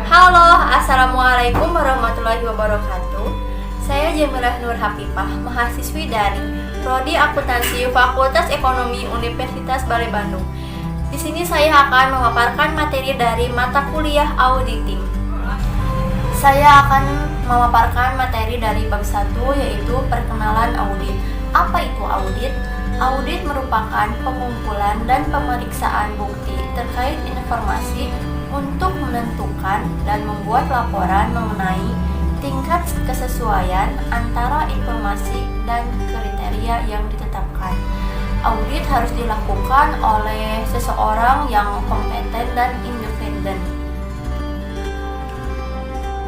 Halo, Assalamualaikum warahmatullahi wabarakatuh. Saya Jamilah Nur Hafifah, mahasiswi dari Prodi Akuntansi Fakultas Ekonomi Universitas Balai Bandung. Di sini saya akan memaparkan materi dari mata kuliah auditing. Saya akan memaparkan materi dari bab 1, yaitu perkenalan audit. Apa itu audit? Audit merupakan pengumpulan dan pemeriksaan bukti terkait informasi untuk menentukan dan membuat laporan mengenai tingkat kesesuaian antara informasi dan kriteria yang ditetapkan. Audit harus dilakukan oleh seseorang yang kompeten dan independen.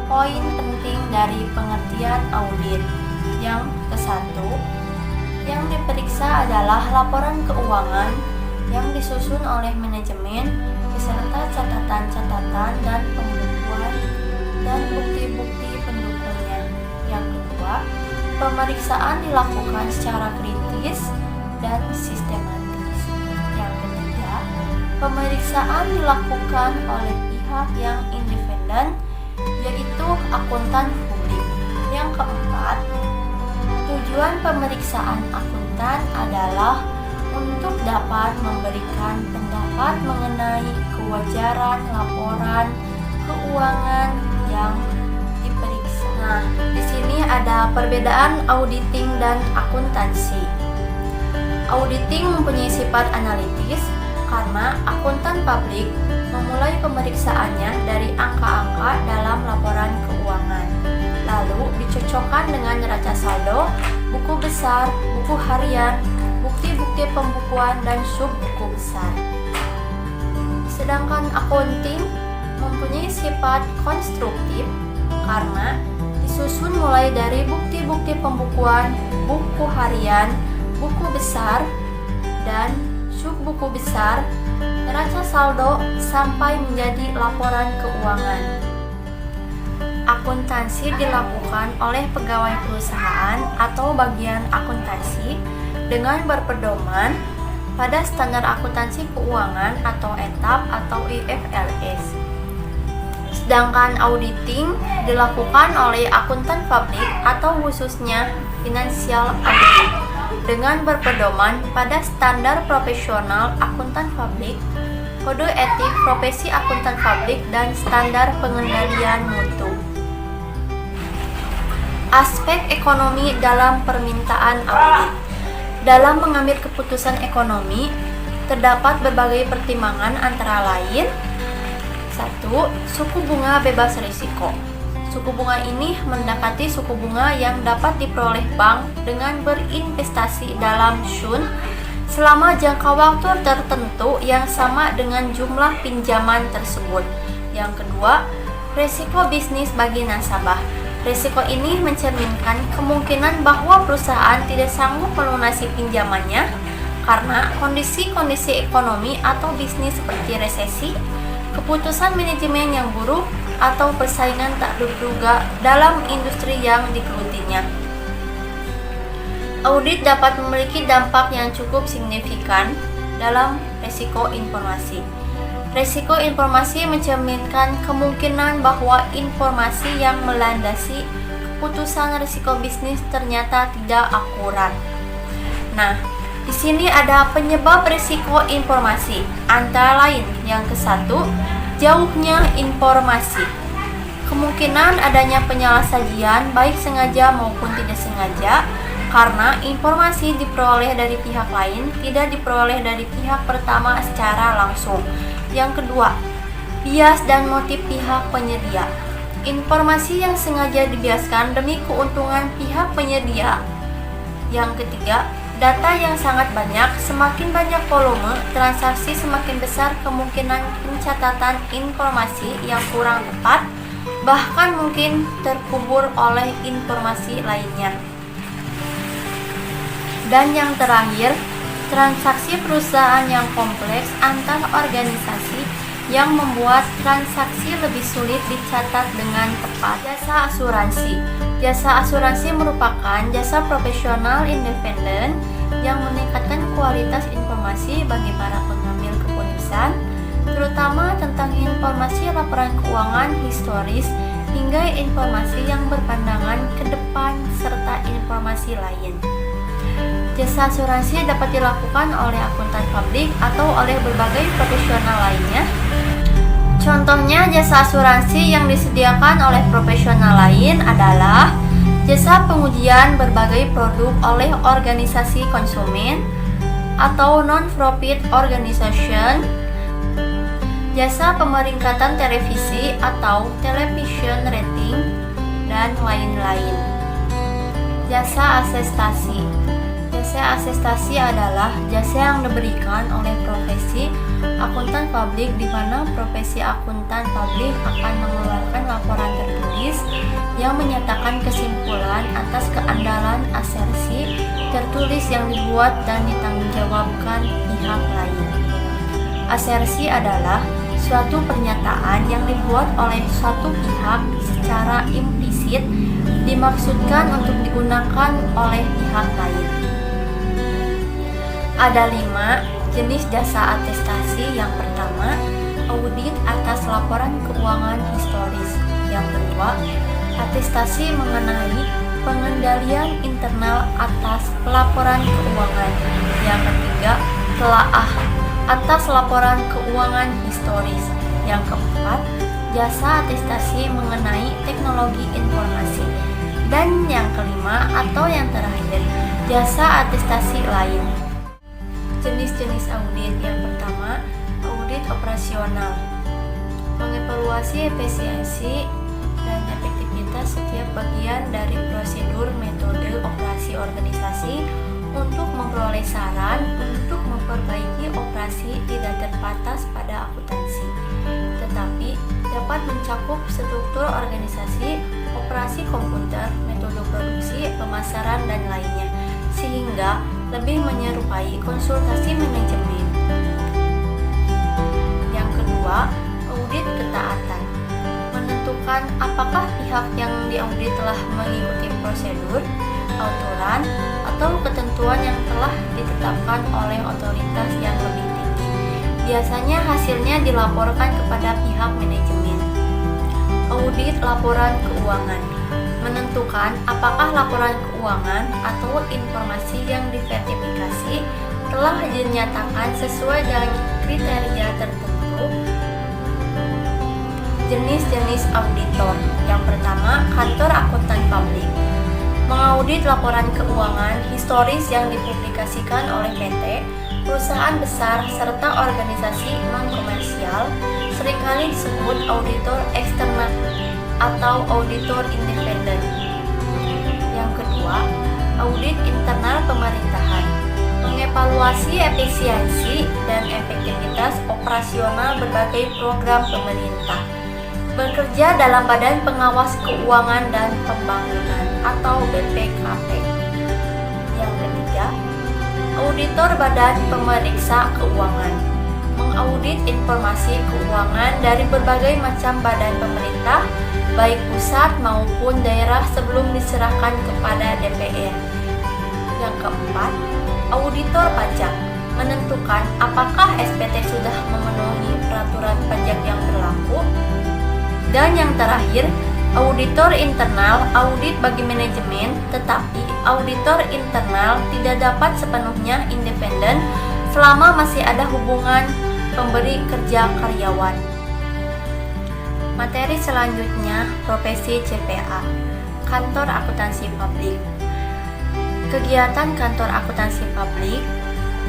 Poin penting dari pengertian audit. Yang ke-1, yang diperiksa adalah laporan keuangan yang disusun oleh manajemen beserta catatan-catatan dan pembukuan dan bukti-bukti pendukungnya. Yang kedua, pemeriksaan dilakukan secara kritis dan sistematis. Yang ketiga, pemeriksaan dilakukan oleh pihak yang independen, yaitu akuntan publik. Yang keempat, tujuan pemeriksaan akuntan adalah untuk dapat memberikan pendapat mengenai kewajaran laporan keuangan yang diperiksa. Nah, di sini ada perbedaan auditing dan akuntansi. Auditing mempunyai sifat analitis karena akuntan publik memulai pemeriksaannya dari angka-angka dalam laporan keuangan, lalu dicocokkan dengan neraca saldo, buku besar, buku harian, bukti-bukti pembukuan, dan sub-buku besar. Sedangkan accounting mempunyai sifat konstruktif karena disusun mulai dari bukti-bukti pembukuan, buku harian, buku besar, dan sub-buku besar, neraca saldo, sampai menjadi laporan keuangan. Akuntansi dilakukan oleh pegawai perusahaan atau bagian akuntansi dengan berpedoman pada standar akuntansi keuangan atau ETAP atau IFRS. Sedangkan auditing dilakukan oleh akuntan publik atau khususnya financial audit dengan berpedoman pada standar profesional akuntan publik, kode etik profesi akuntan publik, dan standar pengendalian mutu. Aspek ekonomi dalam permintaan audit. Dalam mengambil keputusan ekonomi, terdapat berbagai pertimbangan antara lain. 1. Suku bunga bebas risiko. Suku bunga ini mendekati suku bunga yang dapat diperoleh bank dengan berinvestasi dalam SUN selama jangka waktu tertentu yang sama dengan jumlah pinjaman tersebut. Yang kedua, risiko bisnis bagi nasabah. Risiko ini mencerminkan kemungkinan bahwa perusahaan tidak sanggup melunasi pinjamannya karena kondisi-kondisi ekonomi atau bisnis seperti resesi, keputusan manajemen yang buruk, atau persaingan tak terduga dalam industri yang digelutinya. Audit dapat memiliki dampak yang cukup signifikan dalam risiko informasi. Risiko informasi mencerminkan kemungkinan bahwa informasi yang melandasi keputusan risiko bisnis ternyata tidak akurat. Nah, di sini ada penyebab risiko informasi, antara lain yang ke-1, jauhnya informasi. Kemungkinan adanya penyalahsajian baik sengaja maupun tidak sengaja karena informasi diperoleh dari pihak lain, tidak diperoleh dari pihak pertama secara langsung. Yang kedua, bias dan motif pihak penyedia. Informasi yang sengaja dibiaskan demi keuntungan pihak penyedia. Yang ketiga, data yang sangat banyak. Semakin banyak volume transaksi, semakin besar kemungkinan pencatatan informasi yang kurang tepat, bahkan mungkin terkubur oleh informasi lainnya. Dan yang terakhir, transaksi perusahaan yang kompleks antar organisasi yang membuat transaksi lebih sulit dicatat dengan tepat. Jasa asuransi. Jasa asuransi merupakan jasa profesional independen yang meningkatkan kualitas informasi bagi para pengambil keputusan terutama tentang informasi laporan keuangan historis hingga informasi yang berpandangan ke depan serta informasi lain. Jasa asuransi dapat dilakukan oleh akuntan publik atau oleh berbagai profesional lainnya. Contohnya jasa asuransi yang disediakan oleh profesional lain adalah jasa pengujian berbagai produk oleh organisasi konsumen atau non-profit organization, jasa pemeringkatan televisi atau television rating, dan lain-lain. Jasa asestasi. Jasa asestasi adalah jasa yang diberikan oleh profesi akuntan publik di mana profesi akuntan publik akan mengeluarkan laporan tertulis yang menyatakan kesimpulan atas keandalan asersi tertulis yang dibuat dan ditanggungjawabkan pihak lain. Asersi adalah suatu pernyataan yang dibuat oleh suatu pihak secara implisit dimaksudkan untuk digunakan oleh pihak lain. Ada 5 jenis jasa atestasi. Yang pertama, audit atas laporan keuangan historis. Yang kedua, atestasi mengenai pengendalian internal atas pelaporan keuangan. Yang ketiga, telaah atas laporan keuangan historis. Yang keempat, jasa atestasi mengenai teknologi informasi. Dan yang kelima atau yang terakhir, jasa atestasi lain. Jenis-jenis audit. Yang pertama, audit operasional, mengevaluasi efisiensi dan efektivitas setiap bagian dari prosedur metode operasi organisasi untuk memperoleh saran untuk memperbaiki operasi tidak terbatas pada akuntansi, tetapi dapat mencakup struktur organisasi, operasi komputer, metode produksi, pemasaran, dan lainnya, sehingga lebih menyerupai konsultasi manajemen. Yang kedua, audit ketaatan, menentukan apakah pihak yang diaudit telah mengikuti prosedur, aturan, atau ketentuan yang telah ditetapkan oleh otoritas yang lebih tinggi. Biasanya hasilnya dilaporkan kepada pihak manajemen. Audit laporan keuangan, menentukan apakah laporan keuangan atau informasi yang diverifikasi telah dinyatakan sesuai dengan kriteria tertentu. Jenis-jenis auditor. Yang pertama, kantor akuntan publik, mengaudit laporan keuangan historis yang dipublikasikan oleh PT, perusahaan besar, serta organisasi non-komersial, seringkali disebut auditor eksternal atau auditor independen. Yang kedua, audit internal pemerintahan, mengevaluasi efisiensi dan efektivitas operasional berbagai program pemerintah, bekerja dalam Badan Pengawas Keuangan dan Pembangunan atau BPKP. Yang ketiga, auditor Badan Pemeriksa Keuangan, mengaudit informasi keuangan dari berbagai macam badan pemerintah, baik pusat maupun daerah sebelum diserahkan kepada DPR. Yang keempat, auditor pajak, menentukan apakah SPT sudah memenuhi peraturan pajak yang berlaku. Dan yang terakhir, auditor internal, audit bagi manajemen, tetapi auditor internal tidak dapat sepenuhnya independen selama masih ada hubungan pemberi kerja karyawan. Materi selanjutnya, profesi CPA, kantor akuntansi publik. Kegiatan kantor akuntansi publik,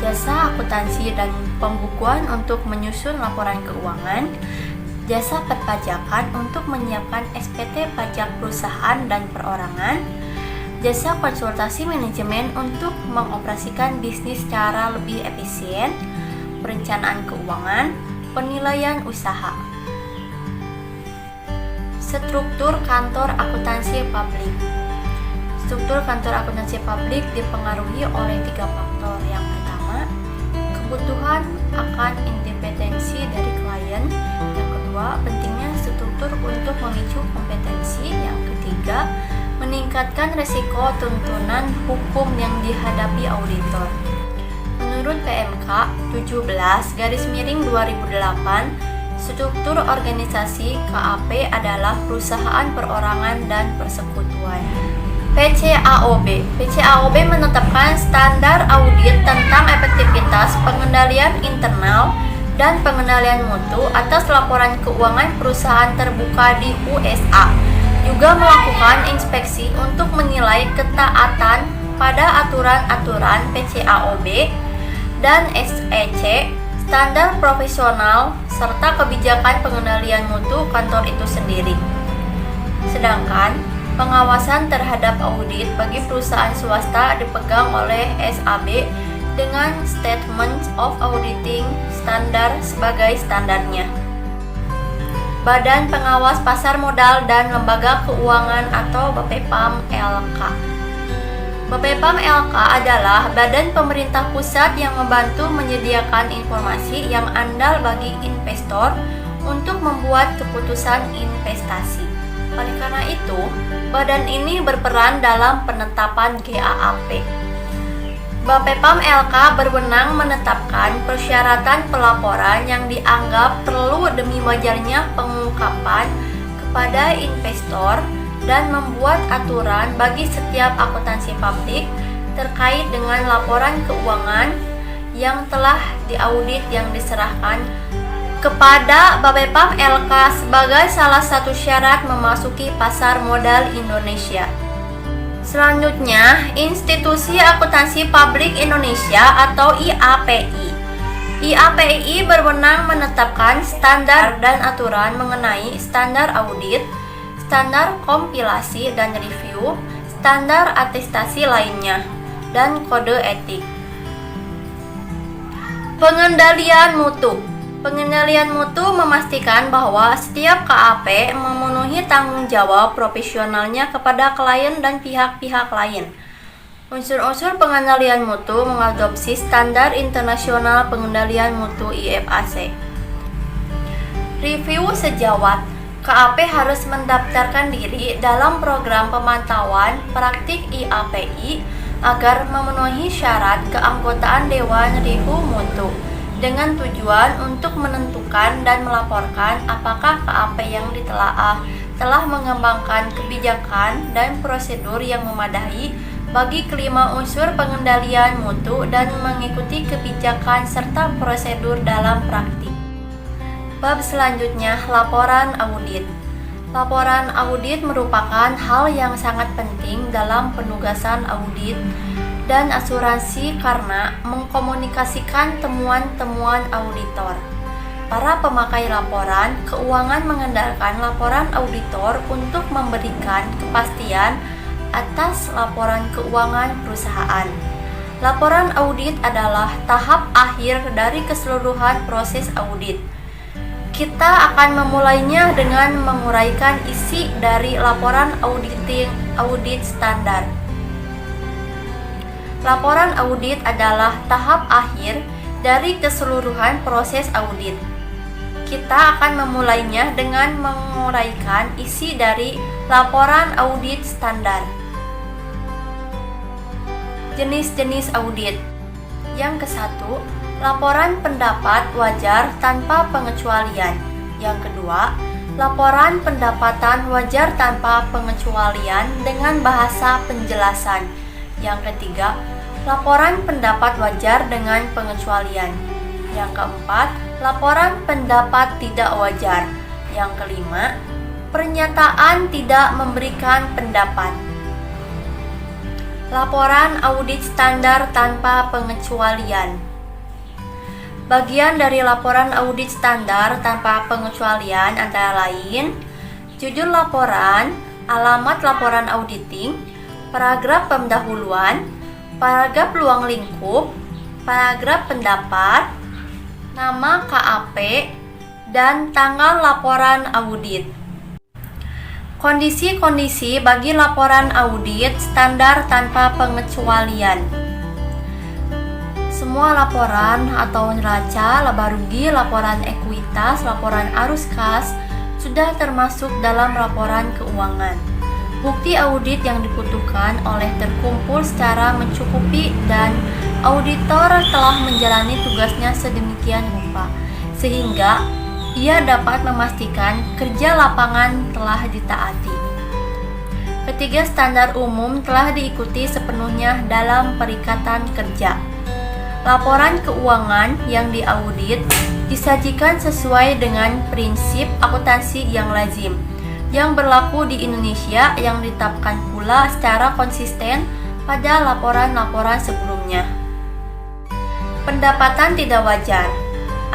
jasa akuntansi dan pembukuan untuk menyusun laporan keuangan, jasa perpajakan untuk menyiapkan SPT pajak perusahaan dan perorangan, jasa konsultasi manajemen untuk mengoperasikan bisnis secara lebih efisien, perencanaan keuangan, penilaian usaha. Struktur kantor akuntansi publik. Struktur kantor akuntansi publik dipengaruhi oleh 3 faktor. Yang pertama, kebutuhan akan independensi dari klien. Yang kedua, pentingnya struktur untuk memicu kompetensi. Yang ketiga, meningkatkan risiko tuntunan hukum yang dihadapi auditor. Menurut PMK 17/2008, struktur organisasi KAP adalah perusahaan perorangan dan persekutuan. PCAOB menetapkan standar audit tentang efektivitas pengendalian internal dan pengendalian mutu atas laporan keuangan perusahaan terbuka di USA. Juga melakukan inspeksi untuk menilai ketaatan pada aturan-aturan PCAOB dan SEC, standar profesional, serta kebijakan pengendalian mutu kantor itu sendiri. Sedangkan pengawasan terhadap audit bagi perusahaan swasta dipegang oleh SAB dengan Statement of Auditing Standard sebagai standarnya. Badan Pengawas Pasar Modal dan Lembaga Keuangan atau BPPAM-LK. BPPAM-LK adalah badan pemerintah pusat yang membantu menyediakan informasi yang andal bagi investor untuk membuat keputusan investasi. Oleh karena itu, badan ini berperan dalam penetapan GAAP. BPPAM-LK berwenang menetapkan persyaratan pelaporan yang dianggap perlu demi wajarnya pengungkapan kepada investor dan membuat aturan bagi setiap akuntansi publik terkait dengan laporan keuangan yang telah diaudit yang diserahkan kepada BPPAM-LK sebagai salah satu syarat memasuki pasar modal Indonesia. Selanjutnya, Institusi Akuntansi Publik Indonesia atau IAPI. IAPI berwenang menetapkan standar dan aturan mengenai standar audit, standar kompilasi dan review, standar atestasi lainnya, dan kode etik. Pengendalian mutu. Pengendalian mutu memastikan bahwa setiap KAP memenuhi tanggung jawab profesionalnya kepada klien dan pihak-pihak lain. Unsur-unsur pengendalian mutu mengadopsi Standar Internasional Pengendalian Mutu IFAC. Review sejawat. KAP harus mendaftarkan diri dalam program pemantauan praktik IAPI agar memenuhi syarat keanggotaan Dewan Review Mutu, dengan tujuan untuk menentukan dan melaporkan apakah KAP yang ditelaah telah mengembangkan kebijakan dan prosedur yang memadai bagi kelima unsur pengendalian mutu dan mengikuti kebijakan serta prosedur dalam praktik. Bab selanjutnya, laporan audit. Laporan audit merupakan hal yang sangat penting dalam penugasan audit dan asuransi karena mengkomunikasikan temuan-temuan auditor. Para pemakai laporan keuangan mengandalkan laporan auditor untuk memberikan kepastian atas laporan keuangan perusahaan. Laporan audit adalah tahap akhir dari keseluruhan proses audit. Kita akan memulainya dengan menguraikan isi dari laporan audit standar. Laporan audit adalah tahap akhir dari keseluruhan proses audit. Kita akan memulainya dengan menguraikan isi dari laporan audit standar. Jenis-jenis audit. Yang ke-1, laporan pendapat wajar tanpa pengecualian. Yang kedua, laporan pendapatan wajar tanpa pengecualian dengan bahasa penjelasan. Yang ketiga, laporan pendapat wajar dengan pengecualian. Yang keempat, laporan pendapat tidak wajar. Yang kelima, pernyataan tidak memberikan pendapat. Laporan audit standar tanpa pengecualian. Bagian dari laporan audit standar tanpa pengecualian antara lain judul laporan, alamat laporan auditing, paragraf pendahuluan, paragraf luang lingkup, paragraf pendapat, nama KAP, dan tanggal laporan audit. Kondisi-kondisi bagi laporan audit standar tanpa pengecualian. Semua laporan atau neraca, laba rugi, laporan ekuitas, laporan arus kas sudah termasuk dalam laporan keuangan. Bukti audit yang dibutuhkan oleh terkumpul secara mencukupi dan auditor telah menjalani tugasnya sedemikian rupa, sehingga ia dapat memastikan kerja lapangan telah ditaati. Ketiga, standar umum telah diikuti sepenuhnya dalam perikatan kerja. Laporan keuangan yang diaudit disajikan sesuai dengan prinsip akuntansi yang lazim, yang berlaku di Indonesia, yang ditetapkan pula secara konsisten pada laporan-laporan sebelumnya. Pendapatan tidak wajar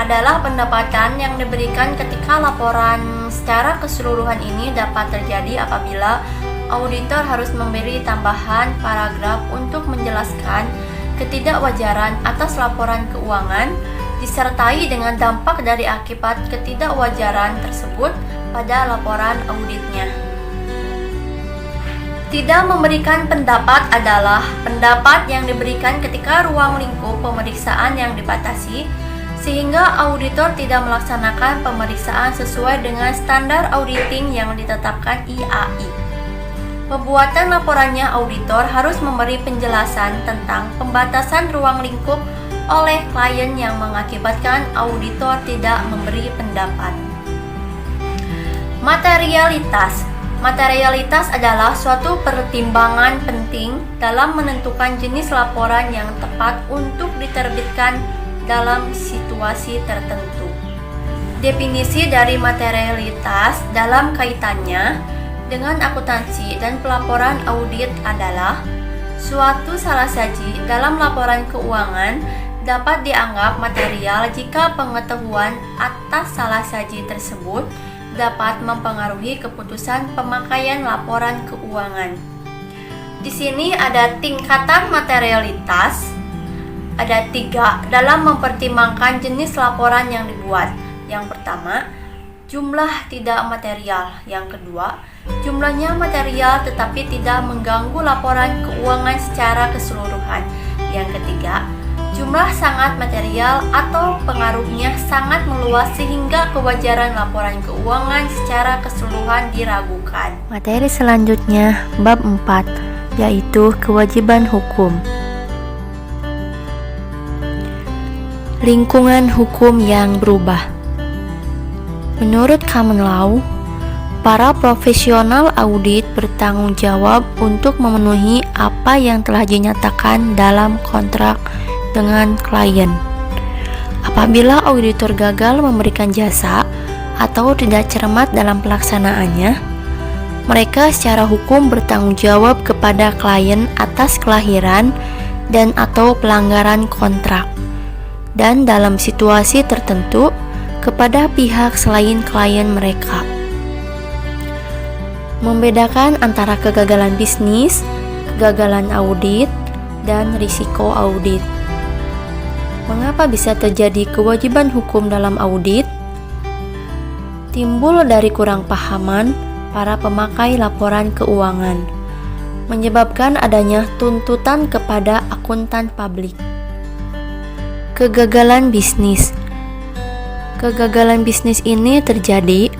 adalah pendapatan yang diberikan ketika laporan secara keseluruhan ini dapat terjadi apabila auditor harus memberi tambahan paragraf untuk menjelaskan ketidakwajaran atas laporan keuangan disertai dengan dampak dari akibat ketidakwajaran tersebut pada laporan auditnya. Tidak memberikan pendapat adalah pendapat yang diberikan ketika ruang lingkup pemeriksaan yang dibatasi, sehingga auditor tidak melaksanakan pemeriksaan sesuai dengan standar auditing yang ditetapkan IAI. Pembuatan laporannya, auditor harus memberi penjelasan tentang pembatasan ruang lingkup oleh klien yang mengakibatkan auditor tidak memberi pendapat. Materialitas. Materialitas adalah suatu pertimbangan penting dalam menentukan jenis laporan yang tepat untuk diterbitkan dalam situasi tertentu. Definisi dari materialitas dalam kaitannya dengan akuntansi dan pelaporan audit adalah suatu salasaji dalam laporan keuangan dapat dianggap material jika pengetahuan atas salasaji tersebut dapat mempengaruhi keputusan pemakaian laporan keuangan. Di sini ada tingkatan materialitas, ada 3 dalam mempertimbangkan jenis laporan yang dibuat. Yang pertama, jumlah tidak material. Yang kedua, jumlahnya material tetapi tidak mengganggu laporan keuangan secara keseluruhan. Yang ketiga, jumlah sangat material atau pengaruhnya sangat meluas sehingga kewajaran laporan keuangan secara keseluruhan diragukan. Materi selanjutnya bab 4, yaitu kewajiban hukum. Lingkungan hukum yang berubah. Menurut Common Law, para profesional audit bertanggung jawab untuk memenuhi apa yang telah dinyatakan dalam kontrak dengan klien. Apabila auditor gagal memberikan jasa atau tidak cermat dalam pelaksanaannya, mereka secara hukum bertanggung jawab kepada klien atas kelahiran dan atau pelanggaran kontrak, dan dalam situasi tertentu kepada pihak selain klien mereka. Membedakan antara kegagalan bisnis, kegagalan audit, dan risiko audit. Mengapa bisa terjadi kewajiban hukum dalam audit? Timbul dari kurang pahaman para pemakai laporan keuangan, menyebabkan adanya tuntutan kepada akuntan publik. Kegagalan bisnis. Kegagalan bisnis ini terjadi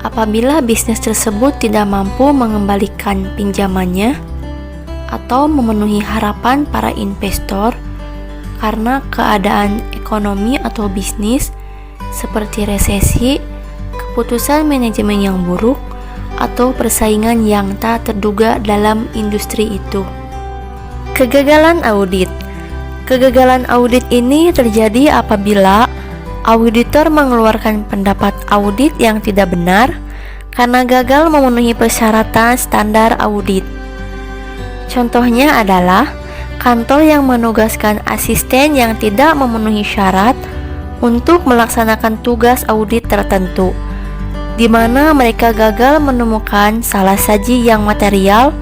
apabila bisnis tersebut tidak mampu mengembalikan pinjamannya atau memenuhi harapan para investor karena keadaan ekonomi atau bisnis seperti resesi, keputusan manajemen yang buruk, atau persaingan yang tak terduga dalam industri itu. Kegagalan audit. Kegagalan audit ini terjadi apabila auditor mengeluarkan pendapat audit yang tidak benar karena gagal memenuhi persyaratan standar audit. Contohnya adalah kantor yang menugaskan asisten yang tidak memenuhi syarat untuk melaksanakan tugas audit tertentu, di mana mereka gagal menemukan salasaji yang material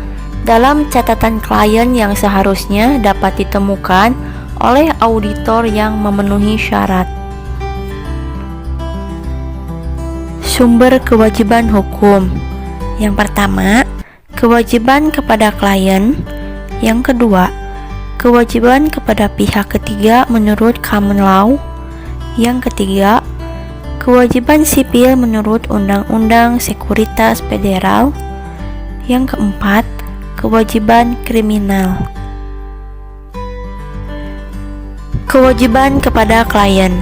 dalam catatan klien yang seharusnya dapat ditemukan oleh auditor yang memenuhi syarat. Sumber kewajiban hukum. Yang pertama, kewajiban kepada klien. Yang kedua, kewajiban kepada pihak ketiga menurut Common Law. Yang ketiga, kewajiban sipil menurut Undang-Undang Sekuritas Federal. Yang keempat, kewajiban kriminal. Kewajiban kepada klien.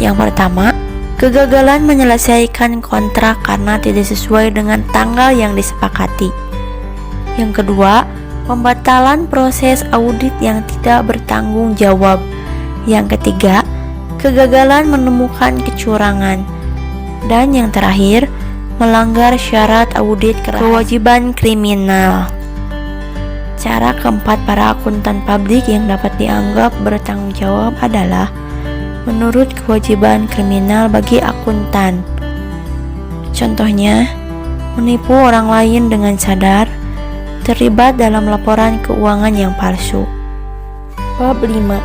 Yang pertama, kegagalan menyelesaikan kontrak karena tidak sesuai dengan tanggal yang disepakati. Yang kedua, pembatalan proses audit yang tidak bertanggung jawab. Yang ketiga, kegagalan menemukan kecurangan. Dan yang terakhir, melanggar syarat audit kewajiban kriminal. Cara keempat para akuntan publik yang dapat dianggap bertanggung jawab adalah menurut kewajiban kriminal bagi akuntan. Contohnya, menipu orang lain dengan sadar, terlibat dalam laporan keuangan yang palsu. Bab 5.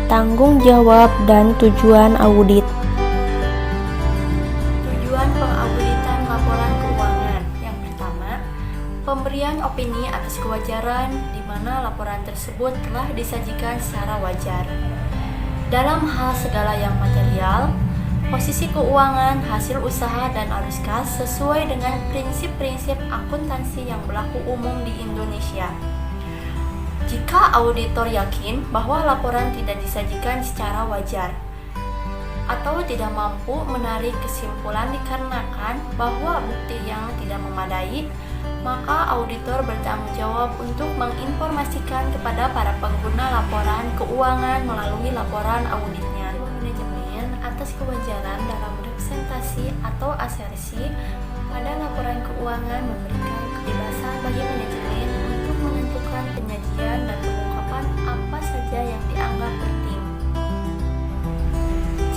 Tanggung jawab dan tujuan audit. Tujuan pengauditan laporan keuangan. Yang pertama, pemberian opini atas kewajaran di mana laporan tersebut telah disajikan secara wajar. Dalam hal segala yang material, posisi keuangan, hasil usaha, dan arus kas sesuai dengan prinsip-prinsip akuntansi yang berlaku umum di Indonesia. Jika auditor yakin bahwa laporan tidak disajikan secara wajar atau tidak mampu menarik kesimpulan dikarenakan bahwa bukti yang tidak memadai, maka auditor bertanggung jawab untuk menginformasikan kepada para pengguna laporan keuangan melalui laporan auditnya. Manajemen atas kewajaran dalam representasi atau asersi pada laporan keuangan memberikan kebebasan bagi manajemen untuk menentukan penyajian dan pengungkapan apa saja yang dianggap penting.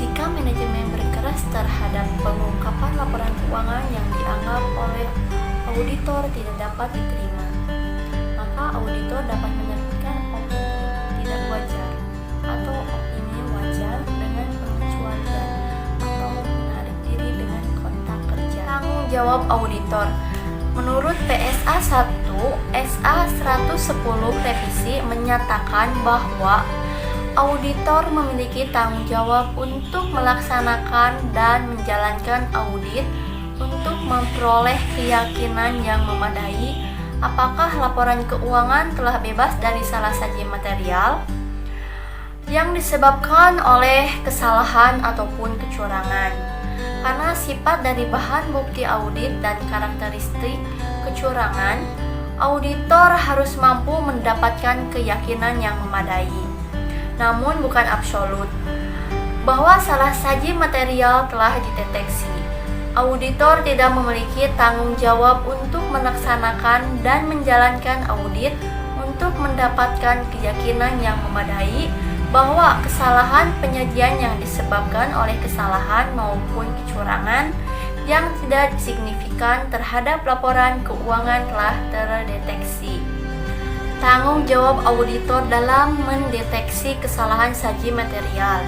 Jika manajemen berkeras terhadap pengungkapan laporan keuangan yang dianggap oleh auditor tidak dapat diterima, maka auditor dapat menerbitkan opini tidak wajar atau opini wajar dengan pengecualian atau menarik diri dengan kontak kerja. Tanggung jawab auditor. Menurut PSA 1 SA 110 revisi menyatakan bahwa auditor memiliki tanggung jawab untuk melaksanakan dan menjalankan audit untuk memperoleh keyakinan yang memadai apakah laporan keuangan telah bebas dari salah saji material yang disebabkan oleh kesalahan ataupun kecurangan. Karena sifat dari bahan bukti audit dan karakteristik kecurangan, auditor harus mampu mendapatkan keyakinan yang memadai, namun bukan absolut, bahwa salah saji material telah dideteksi. Auditor tidak memiliki tanggung jawab untuk melaksanakan dan menjalankan audit untuk mendapatkan keyakinan yang memadai bahwa kesalahan penyajian yang disebabkan oleh kesalahan maupun kecurangan yang tidak signifikan terhadap laporan keuangan telah terdeteksi. Tanggung jawab auditor dalam mendeteksi kesalahan saji material.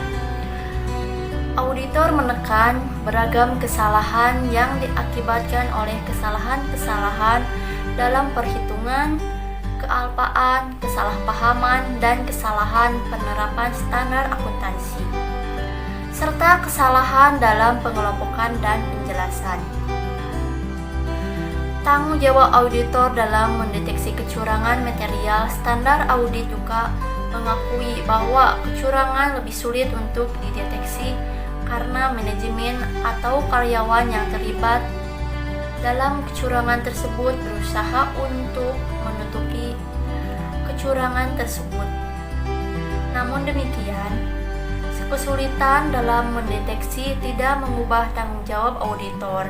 Auditor menekan beragam kesalahan yang diakibatkan oleh kesalahan-kesalahan dalam perhitungan, kealpaan, kesalahpahaman, dan kesalahan penerapan standar akuntansi, serta kesalahan dalam pengelompokan dan penjelasan. Tanggung jawab auditor dalam mendeteksi kecurangan material. Standar audit juga mengakui bahwa kecurangan lebih sulit untuk dideteksi karena manajemen atau karyawan yang terlibat dalam kecurangan tersebut berusaha untuk menutupi kecurangan tersebut. Namun demikian, kesulitan dalam mendeteksi tidak mengubah tanggung jawab auditor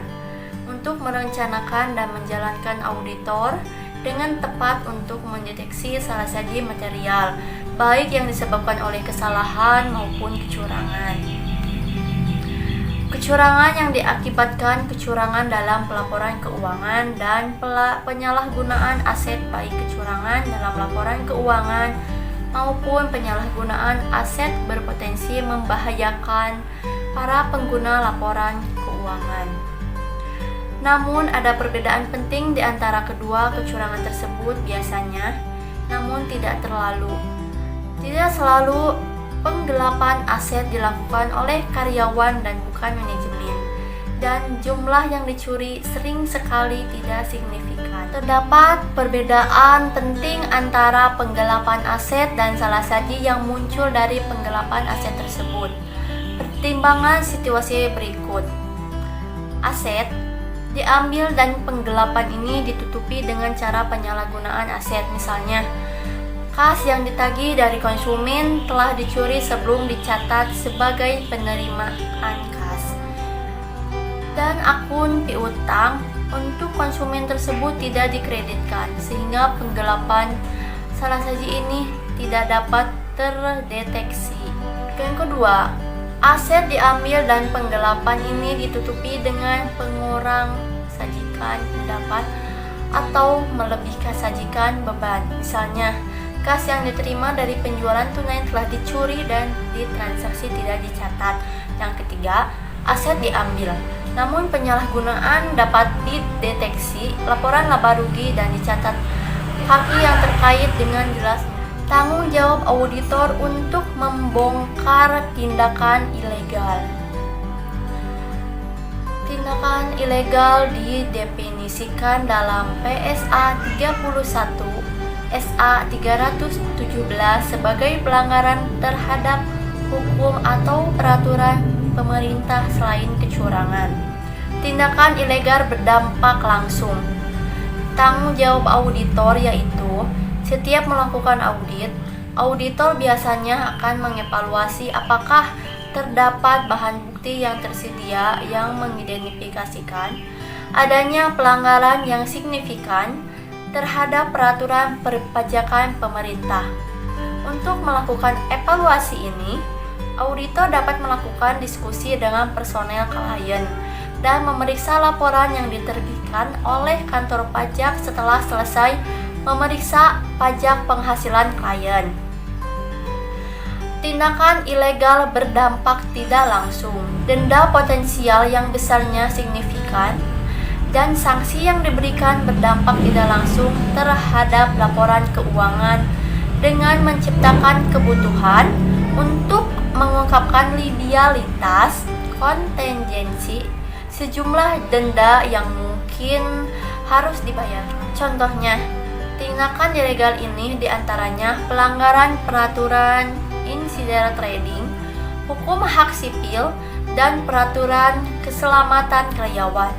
untuk merencanakan dan menjalankan auditor dengan tepat untuk mendeteksi salah saji material, baik yang disebabkan oleh kesalahan maupun kecurangan. Kecurangan yang diakibatkan kecurangan dalam pelaporan keuangan dan penyalahgunaan aset, baik kecurangan dalam laporan keuangan maupun penyalahgunaan aset berpotensi membahayakan para pengguna laporan keuangan. Namun ada perbedaan penting di antara kedua kecurangan tersebut biasanya, namun tidak terlalu. Tidak selalu penggelapan aset dilakukan oleh karyawan dan bukan manajemen. dan jumlah yang dicuri sering sekali tidak signifikan. Terdapat perbedaan penting antara penggelapan aset dan salah saji yang muncul dari penggelapan aset tersebut. Pertimbangan situasi berikut. Aset diambil dan penggelapan ini ditutupi dengan cara penyalahgunaan aset. Misalnya, kas yang ditagih dari konsumen telah dicuri sebelum dicatat sebagai penerimaan kas. Dan akun piutang untuk konsumen tersebut tidak dikreditkan, sehingga penggelapan salah saji ini tidak dapat terdeteksi. Yang kedua, aset diambil dan penggelapan ini ditutupi dengan pengurang sajikan pendapat atau melebihkan sajikan beban. Misalnya, kas yang diterima dari penjualan tunai telah dicuri dan ditransaksi tidak dicatat. Yang ketiga, aset diambil, namun penyalahgunaan dapat dideteksi, laporan laba rugi dan dicatat kaki yang terkait dengan jelas. Tanggung jawab auditor untuk membongkar tindakan ilegal. Tindakan ilegal didefinisikan dalam PSA 31 SA 317 sebagai pelanggaran terhadap hukum atau peraturan pemerintah selain kecurangan. Tindakan ilegal berdampak langsung. Tanggung jawab auditor yaitu setiap melakukan audit, auditor biasanya akan mengevaluasi apakah terdapat bahan bukti yang tersedia yang mengidentifikasikan adanya pelanggaran yang signifikan terhadap peraturan perpajakan pemerintah. Untuk melakukan evaluasi ini, auditor dapat melakukan diskusi dengan personel klien dan memeriksa laporan yang diterbitkan oleh kantor pajak setelah selesai memeriksa pajak penghasilan klien. Tindakan ilegal berdampak tidak langsung, denda potensial yang besarnya signifikan, dan sanksi yang diberikan berdampak tidak langsung terhadap laporan keuangan dengan menciptakan kebutuhan untuk mengungkapkan liabilitas kontingensi sejumlah denda yang mungkin harus dibayar. Contohnya, tindakan ilegal ini diantaranya pelanggaran peraturan insider trading, hukum hak sipil, dan peraturan keselamatan karyawan.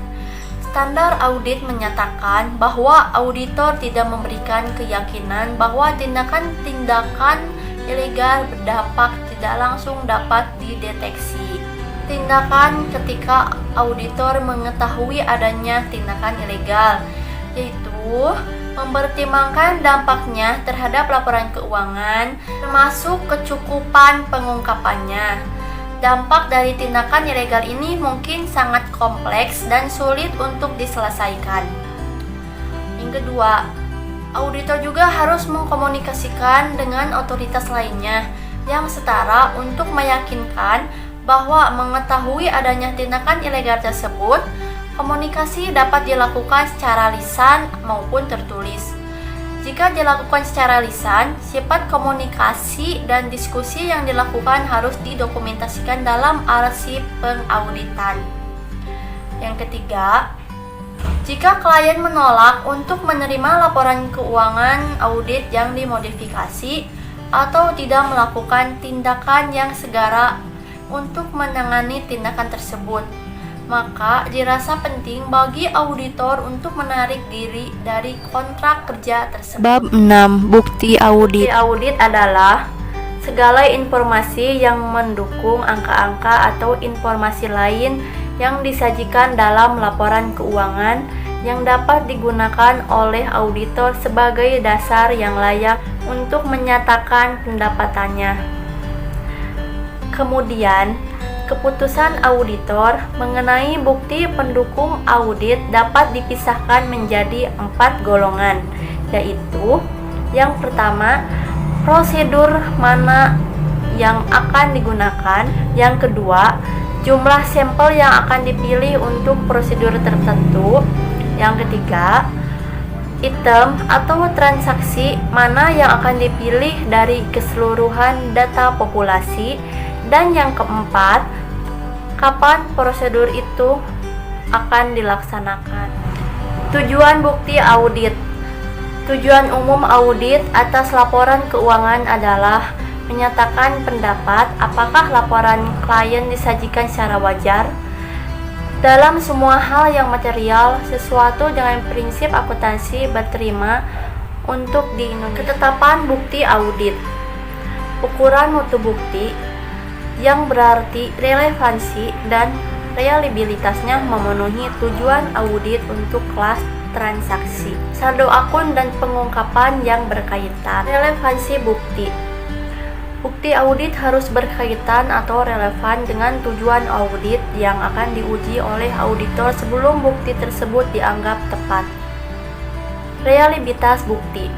Standar audit menyatakan bahwa auditor tidak memberikan keyakinan bahwa tindakan-tindakan ilegal berdampak tidak langsung dapat dideteksi. Tindakan ketika auditor mengetahui adanya tindakan ilegal, yaitu mempertimbangkan dampaknya terhadap laporan keuangan, termasuk kecukupan pengungkapannya. Dampak dari tindakan ilegal ini mungkin sangat kompleks dan sulit untuk diselesaikan. Yang kedua, auditor juga harus mengkomunikasikan dengan otoritas lainnya yang setara untuk meyakinkan bahwa mengetahui adanya tindakan ilegal tersebut. Komunikasi dapat dilakukan secara lisan maupun tertulis. Jika dilakukan secara lisan, sifat komunikasi dan diskusi yang dilakukan harus didokumentasikan dalam arsip pengauditan. Yang ketiga, jika klien menolak untuk menerima laporan keuangan audit yang dimodifikasi atau tidak melakukan tindakan yang segera untuk menangani tindakan tersebut, maka dirasa penting bagi auditor untuk menarik diri dari kontrak kerja tersebut. Bab 6. Bukti audit. Bukti audit adalah segala informasi yang mendukung angka-angka atau informasi lain yang disajikan dalam laporan keuangan yang dapat digunakan oleh auditor sebagai dasar yang layak untuk menyatakan pendapatannya. Kemudian, keputusan auditor mengenai bukti pendukung audit dapat dipisahkan menjadi 4 golongan, yaitu yang pertama, prosedur mana yang akan digunakan. Yang kedua, jumlah sampel yang akan dipilih untuk prosedur tertentu. Yang ketiga, item atau transaksi mana yang akan dipilih dari keseluruhan data populasi. Dan yang keempat, kapan prosedur itu akan dilaksanakan. Tujuan bukti audit. Tujuan umum audit atas laporan keuangan adalah menyatakan pendapat apakah laporan klien disajikan secara wajar dalam semua hal yang material sesuatu dengan prinsip akuntansi berterima untuk di Indonesia. Ketetapan bukti audit. Ukuran mutu bukti yang berarti relevansi dan reliabilitasnya memenuhi tujuan audit untuk kelas transaksi, saldo akun dan pengungkapan yang berkaitan. Relevansi bukti. Bukti audit harus berkaitan atau relevan dengan tujuan audit yang akan diuji oleh auditor sebelum bukti tersebut dianggap tepat. Reliabilitas bukti.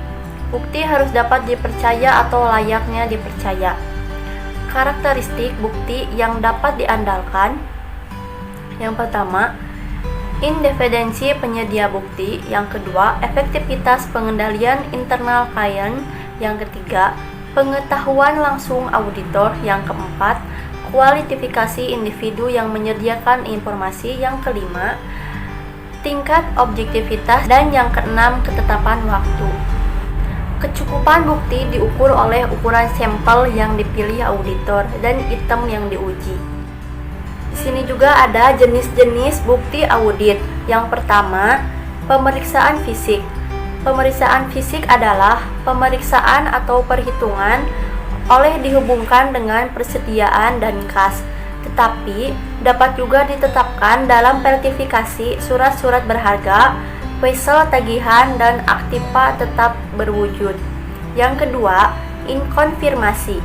Bukti harus dapat dipercaya atau layaknya dipercaya. Karakteristik bukti yang dapat diandalkan. Yang pertama, independensi penyedia bukti. Yang kedua, efektivitas pengendalian internal klien. Yang ketiga, pengetahuan langsung auditor. Yang keempat, kualifikasi individu yang menyediakan informasi. Yang kelima, tingkat objektivitas. Dan yang keenam, ketetapan waktu. Kecukupan bukti diukur oleh ukuran sampel yang dipilih auditor dan item yang diuji. Di sini juga ada jenis-jenis bukti audit. Yang pertama, pemeriksaan fisik. Pemeriksaan fisik adalah pemeriksaan atau perhitungan oleh dihubungkan dengan persediaan dan kas, tetapi dapat juga ditetapkan dalam sertifikasi surat-surat berharga, wesel tagihan, dan aktiva tetap berwujud. Yang kedua, inkonfirmasi.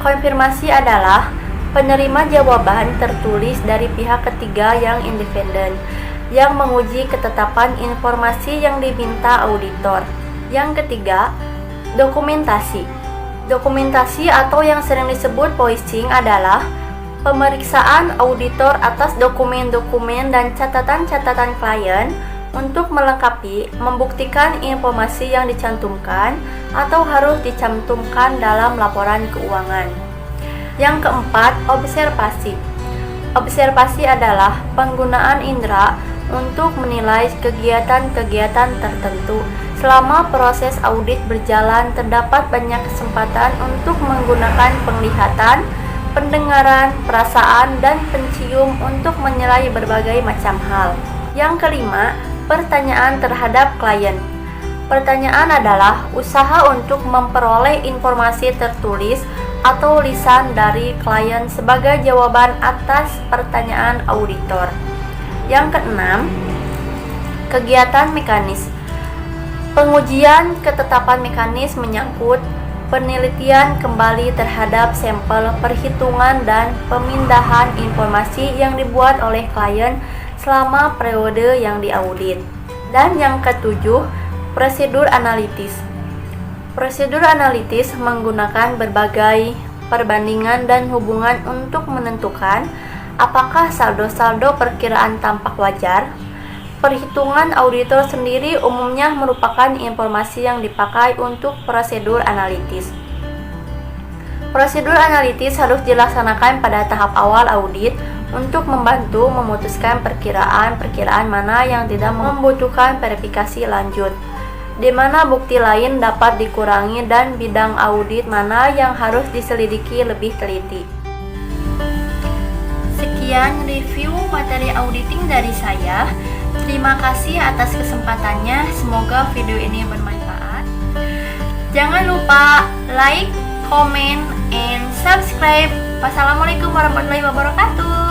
Konfirmasi adalah penerima jawaban tertulis dari pihak ketiga yang independen yang menguji ketetapan informasi yang diminta auditor. Yang ketiga, dokumentasi. Dokumentasi atau yang sering disebut voicing adalah pemeriksaan auditor atas dokumen-dokumen dan catatan-catatan klien untuk melengkapi, membuktikan informasi yang dicantumkan atau harus dicantumkan dalam laporan keuangan. Yang keempat, observasi. Observasi adalah penggunaan indera untuk menilai kegiatan-kegiatan tertentu. Selama proses audit berjalan, terdapat banyak kesempatan untuk menggunakan penglihatan, pendengaran, perasaan, dan pencium untuk menilai berbagai macam hal. Yang kelima, pertanyaan terhadap klien. Pertanyaan adalah usaha untuk memperoleh informasi tertulis atau lisan dari klien sebagai jawaban atas pertanyaan auditor. Yang keenam, kegiatan mekanis. Pengujian ketetapan mekanis menyangkut penelitian kembali terhadap sampel perhitungan dan pemindahan informasi yang dibuat oleh klien selama periode yang diaudit. Dan yang ketujuh, prosedur analitis. Prosedur analitis menggunakan berbagai perbandingan dan hubungan untuk menentukan apakah saldo-saldo perkiraan tampak wajar. Perhitungan auditor sendiri umumnya merupakan informasi yang dipakai untuk prosedur analitis. Prosedur analitis harus dilaksanakan pada tahap awal audit untuk membantu memutuskan perkiraan mana yang tidak membutuhkan verifikasi lanjut, di mana bukti lain dapat dikurangi, dan bidang audit mana yang harus diselidiki lebih teliti. Sekian review materi auditing dari saya. Terima kasih atas kesempatannya. Semoga video ini bermanfaat. Jangan lupa like, comment, and subscribe. Wassalamualaikum warahmatullahi wabarakatuh.